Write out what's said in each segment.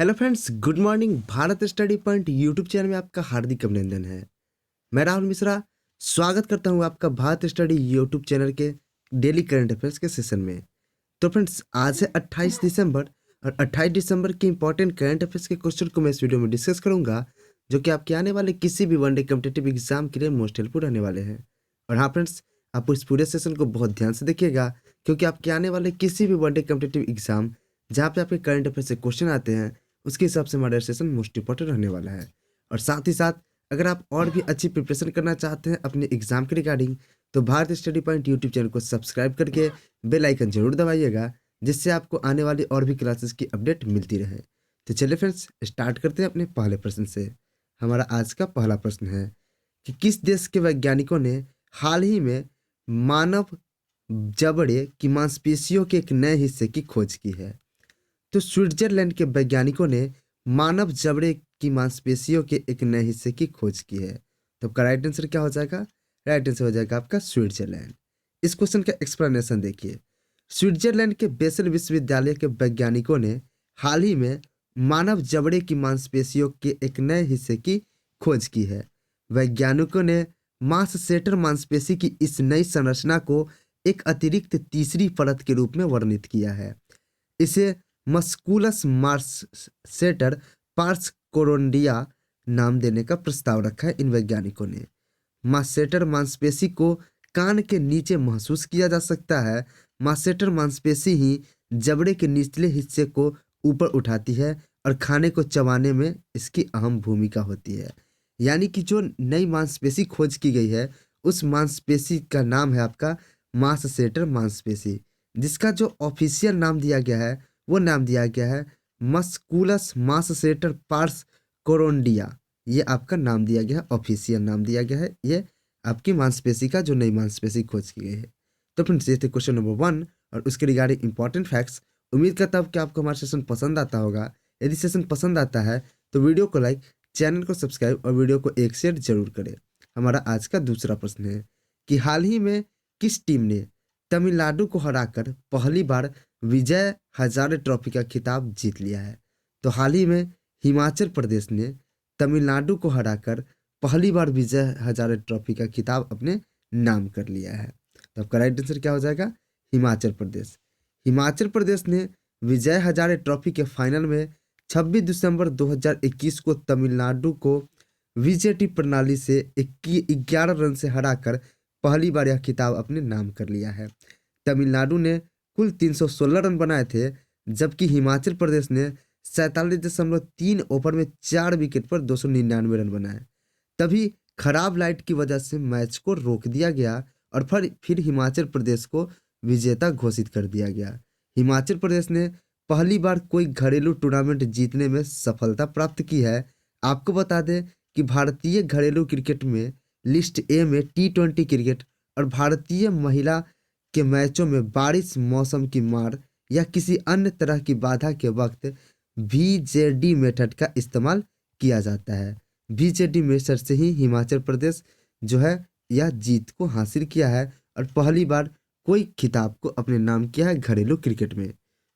Hello friends, good morning. Bharat study point YouTube channel में आपका हार्दिक अभिनंदन है। मैं राहुल मिश्रा स्वागत करता हूं आपका भारत स्टडी यूट्यूब चैनल के डेली करंट अफेयर्स के सेशन में। तो फ्रेंड्स, आज है 28 दिसंबर और 28 दिसंबर के इंपॉर्टेंट करंट अफेयर्स के क्वेश्चन को मैं इस वीडियो में डिस्कस करूंगा, जो कि आपके आने वाले किसी भी वनडे कॉम्पिटिटिव एग्जाम के लिए मोस्ट हेल्पफुल रहने वाले हैं। और हाँ फ्रेंड्स, आप इस पूरे सेशन को बहुत ध्यान से देखिएगा, क्योंकि आपके आने वाले किसी भी वनडे कॉम्पिटिटिव एग्जाम जहाँ पे आपके करंट अफेयर से क्वेश्चन आते हैं, उसके हिसाब से हमारा सेशन मोस्ट इंपॉर्टेंट रहने वाला है। और साथ ही साथ अगर आप और भी अच्छी प्रिपरेशन करना चाहते हैं अपने एग्जाम के रिगार्डिंग, तो Bharat study point YouTube channel को सब्सक्राइब करके बेल आइकन जरूर दबाइएगा, जिससे आपको आने वाली और भी क्लासेस की अपडेट मिलती रहे। तो चलिए फ्रेंड्स, स्टार्ट करते हैं अपने पहले प्रश्न से। हमारा आज का पहला प्रश्न है कि किस देश के वैज्ञानिकों ने हाल ही में मानव जबड़े की मांसपेशियों के एक नए हिस्से की खोज की है। तो स्विट्जरलैंड के वैज्ञानिकों ने मानव जबड़े की मांसपेशियों के एक नए हिस्से की खोज की है। तो आपका राइट आंसर क्या हो जाएगा? राइट आंसर हो जाएगा आपका स्विट्जरलैंड। इस क्वेश्चन का एक्सप्लेनेशन देखिए। स्विट्जरलैंड के बेसेल विश्वविद्यालय के वैज्ञानिकों ने हाल ही में मानव जबड़े की मांसपेशियों के एक नए हिस्से की खोज की है। वैज्ञानिकों ने मांससेटर मांसपेशी की इस नई संरचना को एक अतिरिक्त तीसरी परत के रूप में वर्णित किया है। इसे मस्कुलस मार्सेटर पार्स कोरोंडिया नाम देने का प्रस्ताव रखा है इन वैज्ञानिकों ने। मास्सेटर मांसपेशी को कान के नीचे महसूस किया जा सकता है। मास्सेटर मांसपेशी ही जबड़े के निचले हिस्से को ऊपर उठाती है और खाने को चबाने में इसकी अहम भूमिका होती है। यानी कि जो नई मांसपेशी खोज की गई है, उस मांसपेशी का नाम है आपका मास्सेटर मांसपेशी, जिसका जो ऑफिशियल नाम दिया गया है वो नाम दिया गया है मस्कुलस मास्सेटर पार्स कोरोंडिया। ये आपका नाम दिया गया है, ऑफिशियल नाम दिया गया है ये आपकी मांसपेशी का, जो नई मांसपेशी खोज की गई है। तो फ्रेंड्स, ये थे क्वेश्चन नंबर 1 और उसके रिगार्डिंग इंपॉर्टेंट फैक्ट्स। उम्मीद करता हूँ कि आपको हमारा सेशन पसंद आता होगा। यदि सेशन पसंद आता है तो वीडियो को लाइक, चैनल को सब्सक्राइब और वीडियो को एक शेयर जरूर करें। हमारा आज का दूसरा प्रश्न है कि हाल ही में किस टीम ने तमिलनाडु को हराकर पहली बार विजय हजारे ट्रॉफी का खिताब जीत लिया है? तो हाल ही में हिमाचल प्रदेश ने तमिलनाडु को हराकर पहली बार विजय हजारे ट्रॉफी का खिताब अपने नाम कर लिया है। तो आपका राइट आंसर क्या हो जाएगा? हिमाचल प्रदेश। हिमाचल प्रदेश ने विजय हजारे ट्रॉफी के फाइनल में 26 दिसंबर 2021 को तमिलनाडु को वीजेटी प्रणाली से 11 रन से हराकर पहली बार यह खिताब अपने नाम कर लिया है। तमिलनाडु ने कुल 316 रन बनाए थे, जबकि हिमाचल प्रदेश ने 47.3 ओवर में 4 विकेट पर 299 रन बनाए। तभी खराब लाइट की वजह से मैच को रोक दिया गया और फिर हिमाचल प्रदेश को विजेता घोषित कर दिया गया। हिमाचल प्रदेश ने पहली बार कोई घरेलू टूर्नामेंट जीतने में सफलता प्राप्त की है। आपको बता दें कि भारतीय घरेलू क्रिकेट में लिस्ट ए में T20 क्रिकेट और भारतीय महिला के मैचों में बारिश, मौसम की मार या किसी अन्य तरह की बाधा के वक्त VJD मेथड का इस्तेमाल किया जाता है। VJD मेथड से ही हिमाचल प्रदेश जो है यह जीत को हासिल किया है और पहली बार कोई खिताब को अपने नाम किया है घरेलू क्रिकेट में।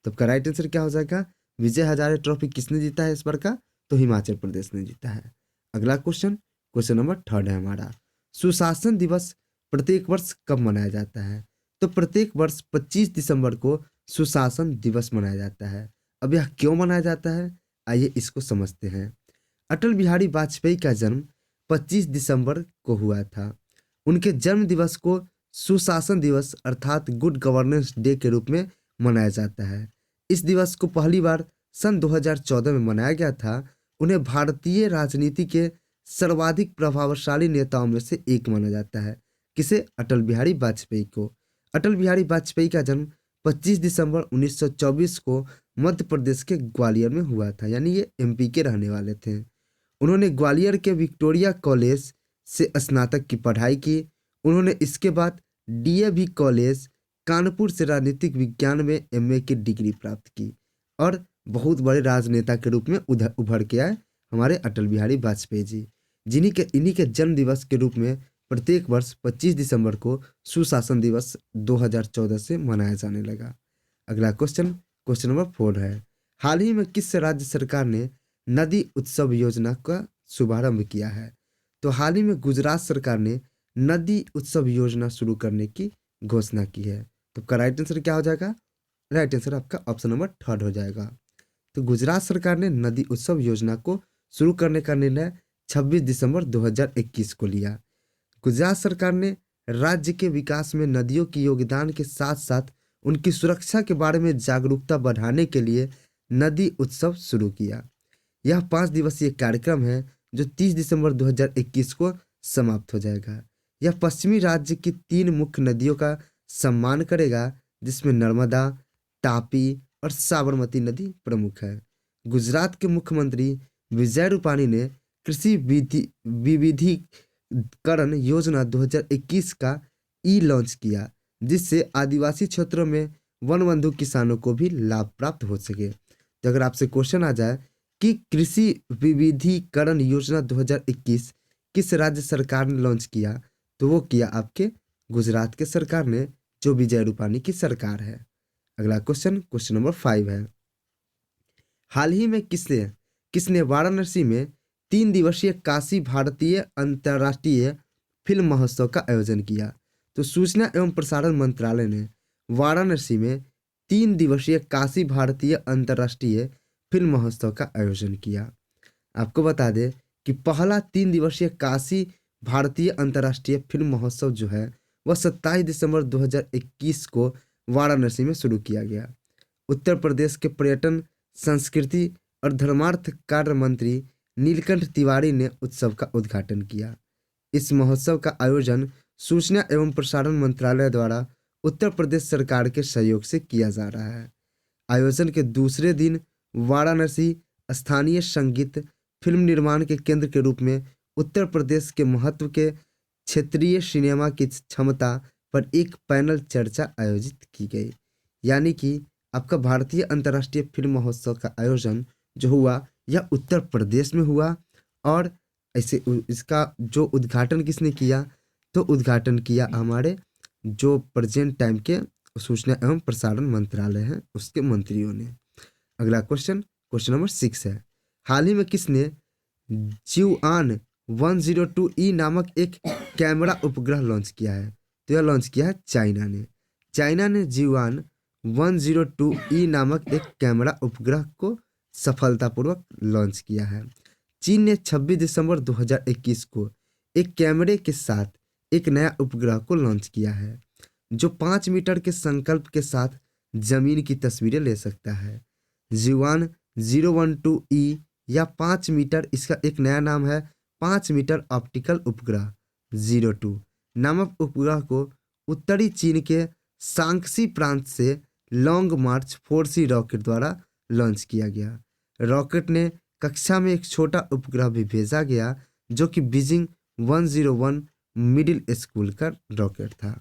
तो आपका राइट आंसर क्या हो जाएगा? विजय हजारे ट्रॉफी किसने जीता है इस बार का? तो हिमाचल प्रदेश ने जीता है। अगला क्वेश्चन, क्वेश्चन नंबर 3 है हमारा। सुशासन दिवस प्रत्येक वर्ष कब मनाया जाता है? तो प्रत्येक वर्ष 25 दिसंबर को सुशासन दिवस मनाया जाता है। अब यह क्यों मनाया जाता है, आइए इसको समझते हैं। अटल बिहारी वाजपेयी का जन्म 25 दिसंबर को हुआ था। उनके जन्म दिवस को सुशासन दिवस अर्थात गुड गवर्नेंस डे के रूप में मनाया जाता है। इस दिवस को पहली बार सन 2014 में मनाया गया था। उन्हें भारतीय राजनीति के सर्वाधिक प्रभावशाली नेताओं में से एक माना जाता है। किसे? अटल बिहारी वाजपेयी को। अटल बिहारी वाजपेयी का जन्म 25 दिसंबर 1924 को मध्य प्रदेश के ग्वालियर में हुआ था, यानी ये MP के रहने वाले थे। उन्होंने ग्वालियर के विक्टोरिया कॉलेज से स्नातक की पढ़ाई की। उन्होंने इसके बाद DAV कॉलेज कानपुर से राजनीतिक विज्ञान में MA की डिग्री प्राप्त की और बहुत बड़े राजनेता के रूप में उभर के आए हमारे अटल बिहारी वाजपेयी जी, इन्हीं के जन्म दिवस के रूप में प्रत्येक वर्ष 25 दिसंबर को सुशासन दिवस 2014 से मनाया जाने लगा। अगला क्वेश्चन, क्वेश्चन नंबर 4 है। हाल ही में किस राज्य सरकार ने नदी उत्सव योजना का शुभारंभ किया है? तो हाल ही में गुजरात सरकार ने नदी उत्सव योजना शुरू करने की घोषणा की है। तो का राइट आंसर क्या हो जाएगा? राइट आंसर आपका ऑप्शन नंबर 3 हो जाएगा। तो गुजरात सरकार ने नदी उत्सव योजना को शुरू करने का निर्णय 26 दिसंबर 2021 को लिया। गुजरात सरकार ने राज्य के विकास में नदियों के योगदान के साथ साथ उनकी सुरक्षा के बारे में जागरूकता बढ़ाने के लिए नदी उत्सव शुरू किया। यह 5 दिवसीय कार्यक्रम है जो 30 दिसंबर 2021 को समाप्त हो जाएगा। यह पश्चिमी राज्य की 3 मुख्य नदियों का सम्मान करेगा, जिसमें नर्मदा, तापी और साबरमती नदी प्रमुख है। गुजरात के मुख्यमंत्री विजय रूपाणी ने कृषि विविधीकरण योजना 2021 का लॉन्च किया, जिससे आदिवासी क्षेत्रों में वनबंधु किसानों को भी लाभ प्राप्त हो सके। तो अगर आपसे क्वेश्चन आ जाए कि कृषि विविधीकरण योजना 2021 किस राज्य सरकार ने लॉन्च किया, तो वो किया आपके गुजरात के सरकार ने, जो विजय रूपाणी की सरकार है। अगला क्वेश्चन नंबर 5 है। हाल ही में किसने वाराणसी में 3 दिवसीय काशी भारतीय अंतर्राष्ट्रीय फिल्म महोत्सव का आयोजन किया? तो सूचना एवं प्रसारण मंत्रालय ने वाराणसी में 3 दिवसीय काशी भारतीय अंतर्राष्ट्रीय फिल्म महोत्सव का आयोजन किया। आपको बता दें कि पहला 3 दिवसीय काशी भारतीय अंतर्राष्ट्रीय फिल्म महोत्सव जो है वह 27 दिसंबर 2021 को वाराणसी में शुरू किया गया। उत्तर प्रदेश के पर्यटन, संस्कृति और धर्मार्थ कार्य मंत्री नीलकंठ तिवारी ने उत्सव का उद्घाटन किया। इस महोत्सव का आयोजन सूचना एवं प्रसारण मंत्रालय द्वारा उत्तर प्रदेश सरकार के सहयोग से किया जा रहा है। आयोजन के दूसरे दिन वाराणसी स्थानीय संगीत फिल्म निर्माण के केंद्र के रूप में उत्तर प्रदेश के महत्व के क्षेत्रीय सिनेमा की क्षमता पर एक पैनल चर्चा आयोजित की गई। यानी कि आपका भारतीय अंतर्राष्ट्रीय फिल्म महोत्सव का आयोजन जो हुआ यह उत्तर प्रदेश में हुआ, और ऐसे इसका जो उद्घाटन किसने किया, तो उद्घाटन किया हमारे जो प्रेजेंट टाइम के सूचना एवं प्रसारण मंत्रालय हैं उसके मंत्रियों ने। अगला क्वेश्चन नंबर 6 है। हाल ही में किसने जियोआन 102E नामक एक कैमरा उपग्रह लॉन्च किया है? तो यह लॉन्च किया है चाइना ने जियोआन 102E नामक एक कैमरा उपग्रह को सफलतापूर्वक लॉन्च किया है। चीन ने 26 दिसंबर 2021 को एक कैमरे के साथ एक नया उपग्रह को लॉन्च किया है, जो 5 मीटर के संकल्प के साथ जमीन की तस्वीरें ले सकता है। जियोआन 012E या 5 मीटर, इसका एक नया नाम है 5 मीटर ऑप्टिकल उपग्रह 02 नामक उपग्रह को उत्तरी चीन के शांक्सी प्रांत से लॉन्ग मार्च 4C रॉकेट द्वारा लॉन्च किया गया। रॉकेट ने कक्षा में एक छोटा उपग्रह भी भेजा गया, जो कि बीजिंग 101 मिडिल स्कूल का रॉकेट था।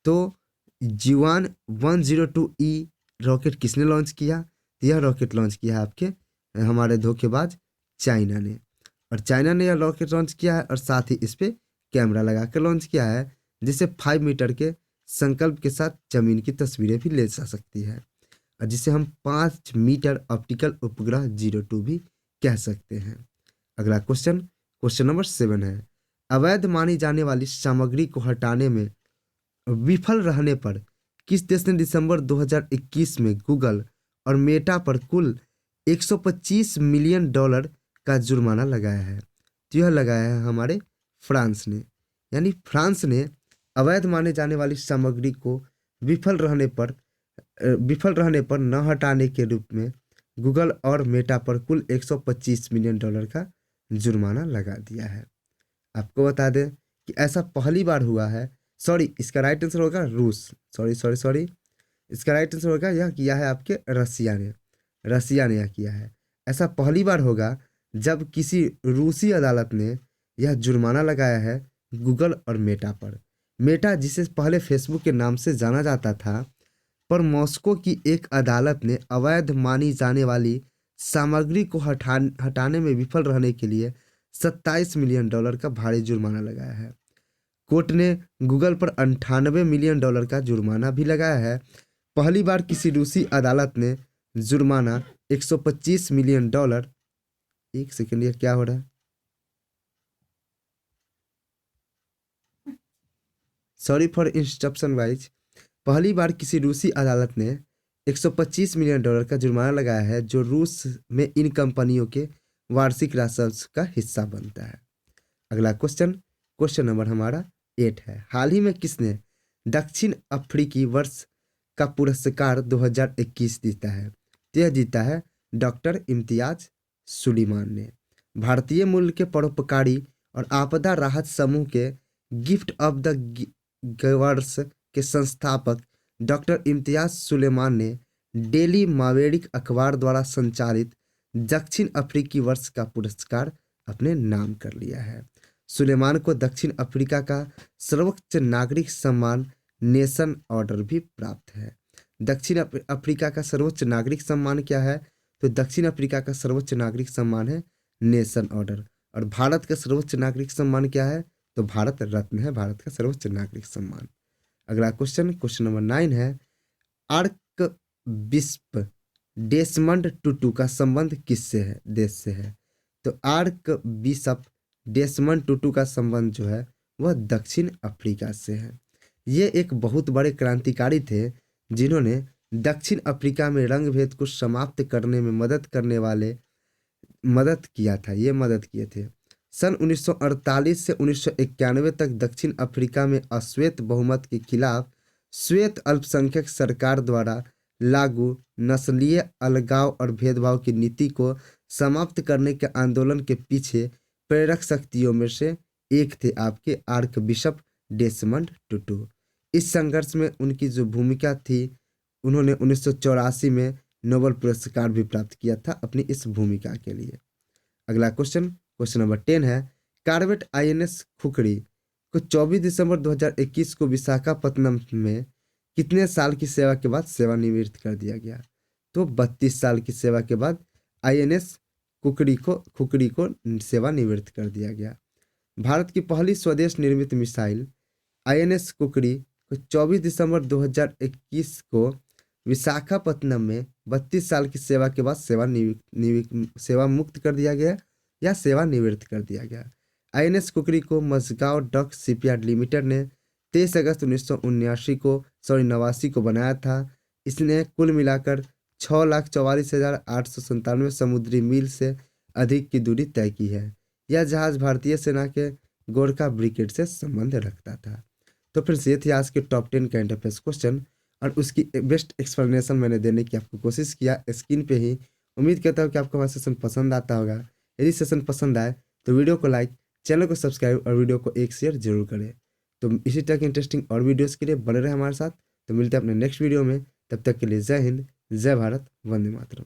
तो जियोआन 102E रॉकेट किसने लॉन्च किया? यह रॉकेट लॉन्च किया है आपके हमारे धोखेबाज चाइना ने, और चाइना ने यह रॉकेट लॉन्च किया है और साथ ही इस पे कैमरा लगा कर लॉन्च किया है, जिसे 5 मीटर के संकल्प के साथ जमीन की तस्वीरें भी ले जा सकती है, और जिसे हम 5 मीटर ऑप्टिकल उपग्रह 02 भी कह सकते हैं। अगला क्वेश्चन नंबर 7 है। अवैध मानी जाने वाली सामग्री को हटाने में विफल रहने पर किस देश ने दिसंबर 2021 में गूगल और मेटा पर कुल $125 मिलियन का जुर्माना लगाया है? तो यह लगाया है हमारे फ्रांस ने। यानी फ्रांस ने अवैध माने जाने वाली सामग्री को विफल रहने पर न हटाने के रूप में गूगल और मेटा पर कुल $125 मिलियन का जुर्माना लगा दिया है। आपको बता दें कि ऐसा पहली बार हुआ है, इसका राइट आंसर होगा रूस, इसका राइट आंसर होगा यह किया है आपके रसिया ने यह किया है। ऐसा पहली बार होगा जब किसी रूसी अदालत ने यह जुर्माना लगाया है गूगल और मेटा पर। मेटा, जिसे पहले फेसबुक के नाम से जाना जाता था, पर मॉस्को की एक अदालत ने अवैध मानी जाने वाली सामग्री को हटाने में विफल रहने के लिए $27 मिलियन का भारी जुर्माना लगाया है। कोर्ट ने गूगल पर $98 मिलियन का जुर्माना भी लगाया है। पहली बार किसी रूसी अदालत ने जुर्माना 125 मिलियन डॉलर। एक सेकेंड, ये क्या हो रहा है? Sorry for interruption wise. पहली बार किसी रूसी अदालत ने 125 मिलियन डॉलर का जुर्माना लगाया है जो रूस में इन कंपनियों के वार्षिक राजस्व का हिस्सा बनता है। अगला क्वेश्चन, क्वेश्चन नंबर हमारा 8 है। हाल ही में किसने दक्षिण अफ्रीकी वर्ष का पुरस्कार 2021 जीता है? तो यह जीता है डॉक्टर इम्तियाज सुलेमान ने। भारतीय मूल के परोपकारी और आपदा राहत समूह के गिफ्ट ऑफ द गिवर्स के संस्थापक डॉक्टर इम्तियाज सुलेमान ने डेली मावेरिक अखबार द्वारा संचालित दक्षिण अफ्रीकी वर्ष का पुरस्कार अपने नाम कर लिया है। सुलेमान को दक्षिण अफ्रीका का सर्वोच्च नागरिक सम्मान नेशन ऑर्डर भी प्राप्त है। दक्षिण अफ्रीका का सर्वोच्च नागरिक सम्मान क्या है? तो दक्षिण अफ्रीका का सर्वोच्च नागरिक सम्मान है नेशन ऑर्डर। और भारत का सर्वोच्च नागरिक सम्मान क्या है? तो भारत रत्न है भारत का सर्वोच्च नागरिक सम्मान। अगला क्वेश्चन, क्वेश्चन नंबर 9 है। आर्क बिशप डेसमंड टुटू का संबंध किससे है? देश से है। तो आर्क बिशप डेसमंड टुटू का संबंध जो है वह दक्षिण अफ्रीका से है। ये एक बहुत बड़े क्रांतिकारी थे जिन्होंने दक्षिण अफ्रीका में रंग भेद को समाप्त करने में मदद किए थे। सन 1948 से 1991 तक दक्षिण अफ्रीका में अश्वेत बहुमत के खिलाफ श्वेत अल्पसंख्यक सरकार द्वारा लागू नस्लीय अलगाव और भेदभाव की नीति को समाप्त करने के आंदोलन के पीछे प्रेरक शक्तियों में से एक थे आपके आर्क बिशप डेसमंड टुटू। इस संघर्ष में उनकी जो भूमिका थी, उन्होंने 1984 में नोबेल पुरस्कार भी प्राप्त किया था अपनी इस भूमिका के लिए। अगला क्वेश्चन, क्वेश्चन नंबर 10 है। कॉर्वेट INS खुखड़ी को 24 दिसंबर 2021 को विशाखापत्तनम में कितने साल की सेवा के बाद सेवानिवृत्त कर दिया गया? तो 32 साल की सेवा के बाद INS खुखड़ी को सेवानिवृत्त कर दिया गया। भारत की पहली स्वदेश निर्मित मिसाइल INS खुखड़ी को 24 दिसंबर 2021 को विशाखापत्तनम में 32 साल की सेवा के बाद सेवा मुक्त कर दिया गया या सेवानिवृत्त कर दिया गया। INS खुखड़ी को मझगांव डक शिपयार्ड लिमिटेड ने 23 अगस्त 1989 को बनाया था। इसने कुल मिलाकर 6,44,897 समुद्री मील से अधिक की दूरी तय की है। यह जहाज भारतीय सेना के गोरखा ब्रिगेड से संबंध रखता था। तो फ्रेंड्स, ये थी आज के टॉप 10 करंट अफेयर्स क्वेश्चन और उसकी बेस्ट एक्सप्लेनेशन मैंने देने की आपको कोशिश किया स्क्रीन पे ही। उम्मीद करता हूँ कि आपको हमारा सेशन पसंद आता होगा। यदि सेशन पसंद आए तो वीडियो को लाइक, चैनल को सब्सक्राइब और वीडियो को एक शेयर जरूर करें। तो इसी तरह की इंटरेस्टिंग और वीडियोज़ के लिए बने रहे हमारे साथ। तो मिलते हैं अपने नेक्स्ट वीडियो में, तब तक के लिए जय हिंद, जय भारत, वंदे मातरम।